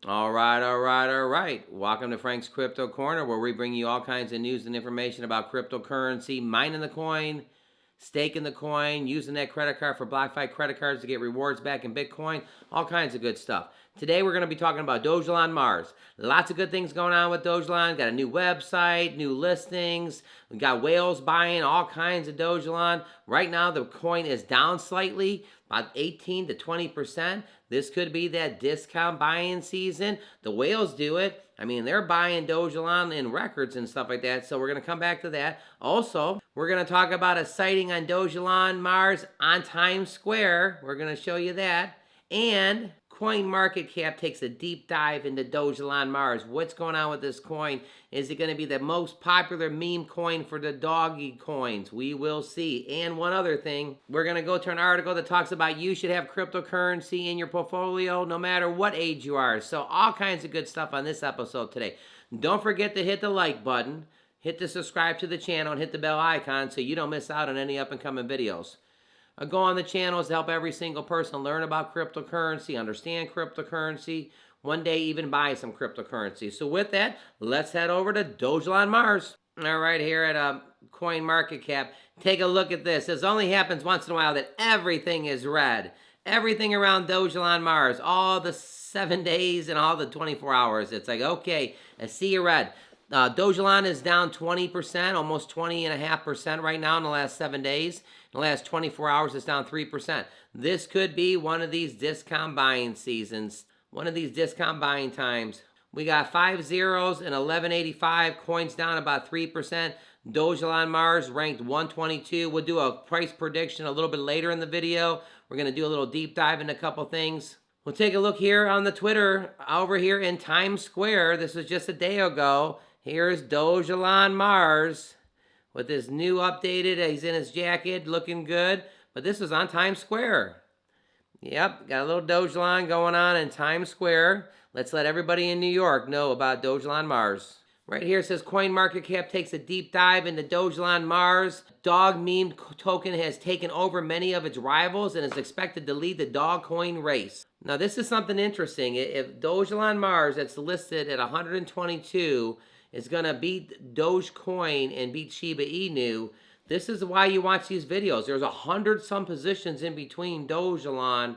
All right. Welcome to Frank's Crypto Corner, where we bring you all kinds of news and information about cryptocurrency, mining the coin, staking the coin, using that credit card for BlockFi credit cards to get rewards back in Bitcoin, all kinds of good stuff. Today we're going to be talking about Dogelon Mars. Lots of good things going on with Dogelon. Got a new website, new listings. We got whales buying all kinds of Dogelon. Right now the coin is down slightly, about 18 to 20%. This could be that discount buying season. The whales do it. I mean, they're buying Dogelon in records and stuff like that, so we're going to come back to that. Also, we're going to talk about a sighting on Dogelon Mars on Times Square. We're going to show you that. And CoinMarketCap takes a deep dive into Dogelon Mars. What's going on with this coin? Is it going to be the most popular meme coin for the doggy coins? We will see. And one other thing, we're going to go to an article that talks about you should have cryptocurrency in your portfolio no matter what age you are. So all kinds of good stuff on this episode today. Don't forget to hit the like button, hit the subscribe to the channel, and hit the bell icon so you don't miss out on any up and coming videos. Go on the channels to help every single person learn about cryptocurrency, understand cryptocurrency, one day even buy some cryptocurrency. So with that, let's head over to Dogelon Mars. All right, here at CoinMarketCap, take a look at this. This only happens once in a while that everything is red. Everything around Dogelon Mars, all the 7 days and all the 24 hours. It's like, okay, I see you red. Dogelon is down 20%, almost 20.5% right now in the last 7 days. In the last 24 hours, it's down 3%. This could be one of these discount buying seasons, one of these discount buying times. We got 5 zeros and 1185, coins down about 3%. Dogelon Mars ranked 122. We'll do a price prediction a little bit later in the video. We're going to do a little deep dive into a couple things. We'll take a look here on the Twitter over here in Times Square. This was just a day ago. Here's Dogelon Mars with his new updated, he's in his jacket, looking good. But this was on Times Square. Yep, got a little Dogelon going on in Times Square. Let's let everybody in New York know about Dogelon Mars. Right here it says CoinMarketCap takes a deep dive into Dogelon Mars. Dog meme token has taken over many of its rivals and is expected to lead the dog coin race. Now this is something interesting. If Dogelon Mars, that's listed at 122, is going to beat Dogecoin and beat Shiba Inu, this is why you watch these videos. There's 100-some positions in between Dogelon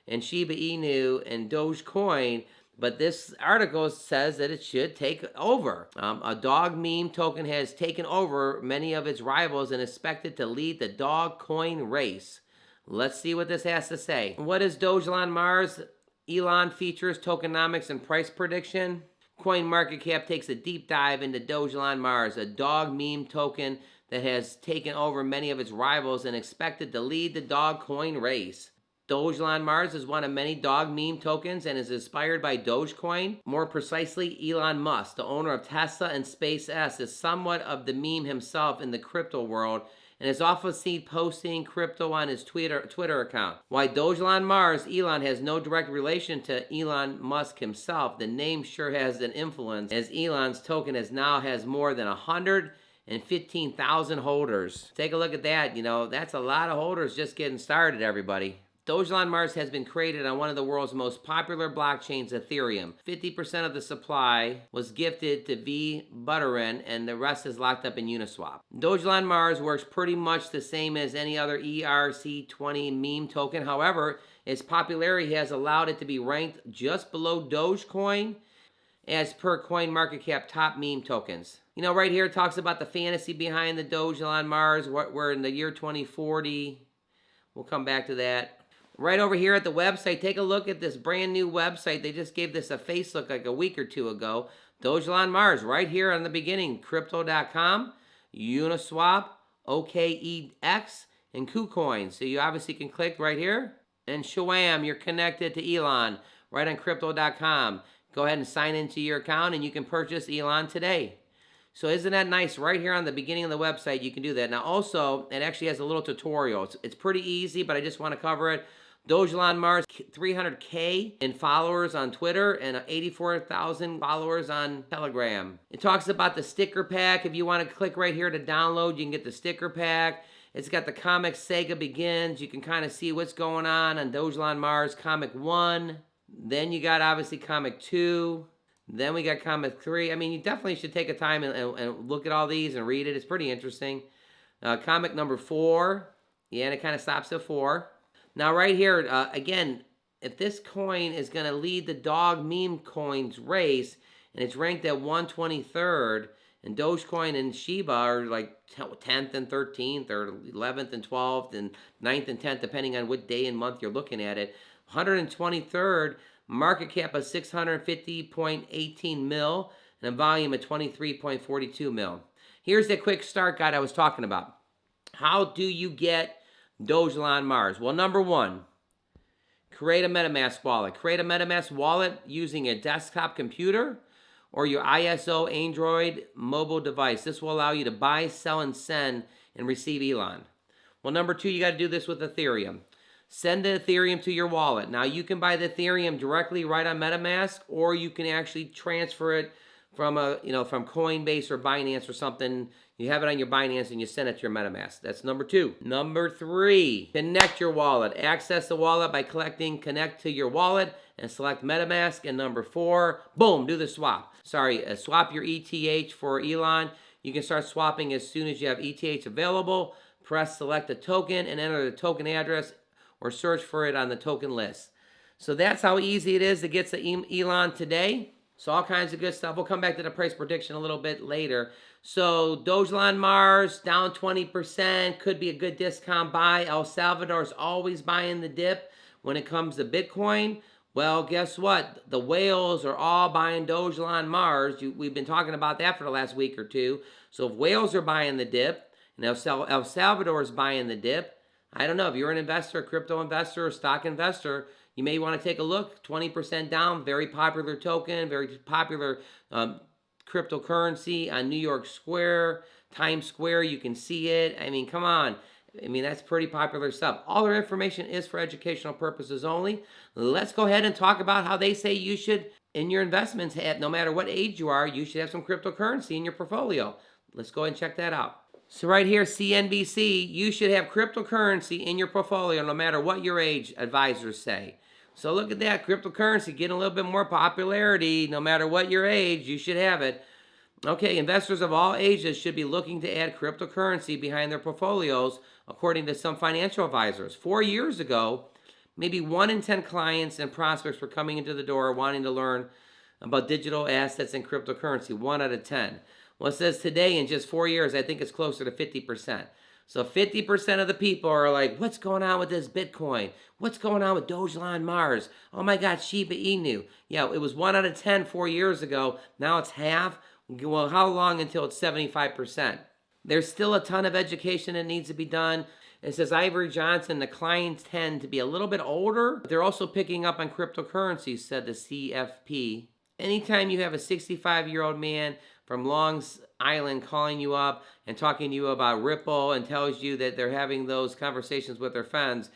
and Shiba Inu and Dogecoin, but this article says that it should take over. A dog meme token has taken over many of its rivals and is expected to lead the dog coin race. Let's see what this has to say. What is Dogelon Mars? Elon features tokenomics and price prediction. CoinMarketCap takes a deep dive into Dogelon Mars, a dog meme token that has taken over many of its rivals and expected to lead the dog coin race. Dogelon Mars is one of many dog meme tokens and is inspired by Dogecoin. More precisely, Elon Musk, the owner of Tesla and SpaceX, is somewhat of the meme himself in the crypto world and is often seen posting crypto on his Twitter account. While Dogelon Mars, Elon has no direct relation to Elon Musk himself, the name sure has an influence, as Elon's token now has more than 115,000 holders. Take a look at that. You know, that's a lot of holders just getting started, everybody. Dogelon Mars has been created on one of the world's most popular blockchains, Ethereum. 50% of the supply was gifted to V. Buterin, and the rest is locked up in Uniswap. Dogelon Mars works pretty much the same as any other ERC20 meme token. However, its popularity has allowed it to be ranked just below Dogecoin as per CoinMarketCap top meme tokens. You know, right here it talks about the fantasy behind the Dogelon Mars. We're in the year 2040. We'll come back to that. Right over here at the website, take a look at this brand new website. They just gave this a facelift like a week or two ago. Dogelon Mars, right here on the beginning. Crypto.com, Uniswap, OKEX, and KuCoin. So you obviously can click right here. And shwam, you're connected to Elon right on Crypto.com. Go ahead and sign into your account and you can purchase Elon today. So isn't that nice? Right here on the beginning of the website, you can do that. Now also, it actually has a little tutorial. It's pretty easy, but I just want to cover it. Dogelon Mars, 300K in followers on Twitter and 84,000 followers on Telegram. It talks about the sticker pack. If you want to click right here to download, you can get the sticker pack. It's got the comic Saga Begins. You can kind of see what's going on Dogelon Mars, Comic 1. Then you got obviously comic 2. Then we got comic 3. I mean, you definitely should take a time and look at all these and read it. It's pretty interesting. Comic number 4. Yeah, and it kind of stops at 4. Now right here, again, if this coin is going to lead the dog meme coins race, and it's ranked at 123rd, and Dogecoin and Shiba are like 10th and 13th, or 11th and 12th, and 9th and 10th, depending on what day and month you're looking at it. 123rd, market cap of 650.18 mil, and a volume of 23.42 mil. Here's the quick start guide I was talking about. How do you get Dogelon Mars? Well, number 1, create a MetaMask wallet. Create a MetaMask wallet using a desktop computer or your ISO Android mobile device. This will allow you to buy, sell, and send and receive Elon. Well, number 2, you got to do this with Ethereum. Send the Ethereum to your wallet. Now, you can buy the Ethereum directly right on MetaMask, or you can actually transfer it from from Coinbase or Binance or something. You have it on your Binance and you send it to your MetaMask. That's number 2. Number 3, connect your wallet. Access the wallet by clicking connect to your wallet and select MetaMask. And number 4, boom, do the swap. Swap your ETH for Elon. You can start swapping as soon as you have ETH available. Press select a token and enter the token address or search for it on the token list. So that's how easy it is to get to Elon today. So all kinds of good stuff. We'll come back to the price prediction a little bit later. So Dogelon Mars down 20%. Could be a good discount buy. El Salvador is always buying the dip when it comes to Bitcoin. Well, guess what? The whales are all buying Dogelon Mars. We've been talking about that for the last week or two. So if whales are buying the dip and El Salvador is buying the dip, I don't know. If you're an investor, a crypto investor, or stock investor, you may want to take a look. 20% down, very popular token, very popular cryptocurrency on New York Square, Times Square. You can see it. I mean, come on. I mean, that's pretty popular stuff. All their information is for educational purposes only. Let's go ahead and talk about how they say you should, in your investments, no matter what age you are, you should have some cryptocurrency in your portfolio. Let's go ahead and check that out. So right here, CNBC, you should have cryptocurrency in your portfolio no matter what your age, advisors say. So look at that, cryptocurrency getting a little bit more popularity. No matter what your age, you should have it. Okay, investors of all ages should be looking to add cryptocurrency behind their portfolios, according to some financial advisors. 4 years ago, maybe 1 in 10 clients and prospects were coming into the door wanting to learn about digital assets and cryptocurrency, 1 out of 10. Well, it says today, in just 4 years, I think it's closer to 50%. So 50% of the people are like, what's going on with this Bitcoin? What's going on with Dogelon Mars? Oh my God, Shiba Inu. Yeah, it was 1 out of 10 4 years ago. Now it's half. Well, how long until it's 75%? There's still a ton of education that needs to be done. It says Ivory Johnson, the clients tend to be a little bit older. They're also picking up on cryptocurrencies, said the CFP. Anytime you have a 65-year-old man from Long Island calling you up and talking to you about Ripple and tells you that they're having those conversations with their friends,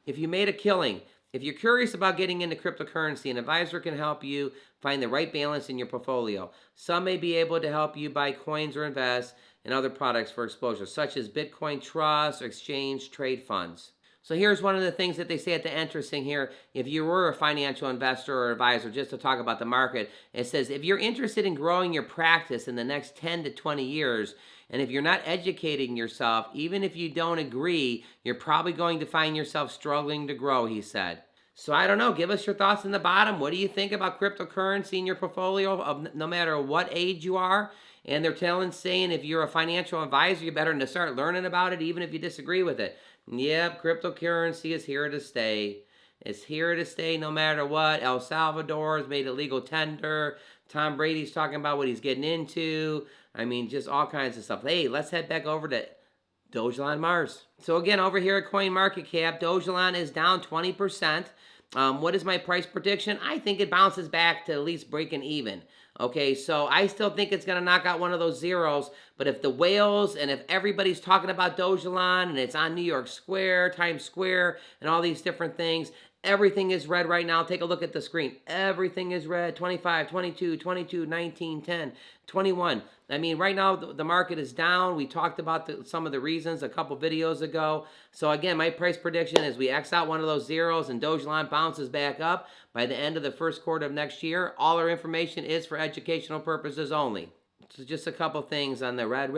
if you made a killing, if you're curious about getting into cryptocurrency, an advisor can help you find the right balance in your portfolio. Some may be able to help you buy coins or invest in other products for exposure, such as Bitcoin trusts or exchange trade funds. So here's one of the things that they say at the interesting here. If you were a financial investor or advisor, just to talk about the market, it says if you're interested in growing your practice in the next 10 to 20 years, and if you're not educating yourself, even if you don't agree, you're probably going to find yourself struggling to grow, he said. So I don't know. Give us your thoughts in the bottom. What do you think about cryptocurrency in your portfolio, of no matter what age you are? And they're saying if you're a financial advisor, you better to start learning about it, even if you disagree with it. Yep, cryptocurrency is here to stay. It's here to stay no matter what. El Salvador has made a legal tender. Tom Brady's talking about what he's getting into. I mean, just all kinds of stuff. Hey, let's head back over to Dogelon Mars. So again, over here at CoinMarketCap, Dogelon is down 20%. What is my price prediction? I think it bounces back to at least breaking even. Okay, so I still think it's going to knock out one of those zeros. But if the whales and if everybody's talking about Dogelon and it's on New York Square, Times Square, and all these different things, Everything is red right now. Take a look at the screen. Everything is red. 25, 22, 22, 19, 10, 21. I mean, right now the market is down. We talked about some of the reasons a couple videos ago. So again, my price prediction is we X out one of those zeros and Dogelon bounces back up by the end of the first quarter of next year. All our information is for educational purposes only. So just a couple things on the red.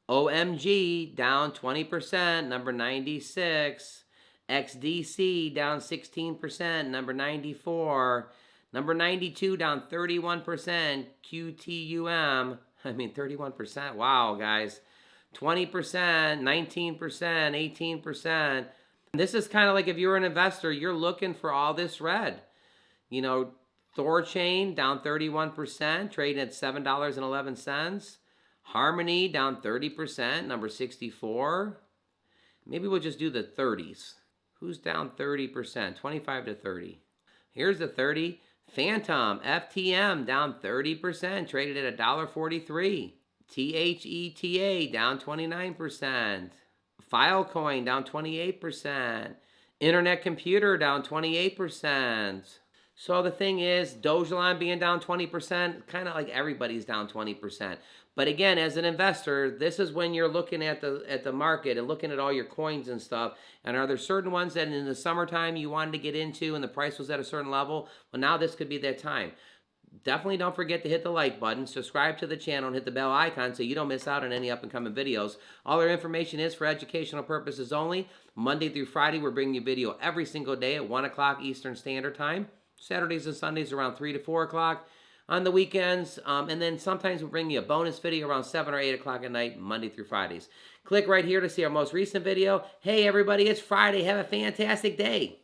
OMG down 20%, number 96. XDC down 16%, number 94. Number 92 down 31%, QTUM. I mean, 31%. Wow, guys. 20%, 19%, 18%. This is kind of like if you're an investor, you're looking for all this red. You know, Thorchain down 31%, trading at $7.11. Harmony down 30%, number 64. Maybe we'll just do the 30s. Who's down 30%? 25 to 30. Here's the 30. Phantom, FTM, down 30%, traded at $1.43. THETA, down 29%. Filecoin, down 28%. Internet Computer, down 28%. So the thing is, Dogelon being down 20%, kind of like everybody's down 20%. But again, as an investor, this is when you're looking at the market and looking at all your coins and stuff. And are there certain ones that in the summertime you wanted to get into and the price was at a certain level? Well, now this could be that time. Definitely don't forget to hit the like button, subscribe to the channel, and hit the bell icon so you don't miss out on any up and coming videos. All our information is for educational purposes only. Monday through Friday, we're bringing you video every single day at 1 o'clock Eastern Standard Time. Saturdays and Sundays around 3 to 4 o'clock. On the weekends, and then sometimes we'll bring you a bonus video around 7 or 8 o'clock at night, Monday through Fridays. Click right here to see our most recent video. Hey everybody, it's Friday. Have a fantastic day.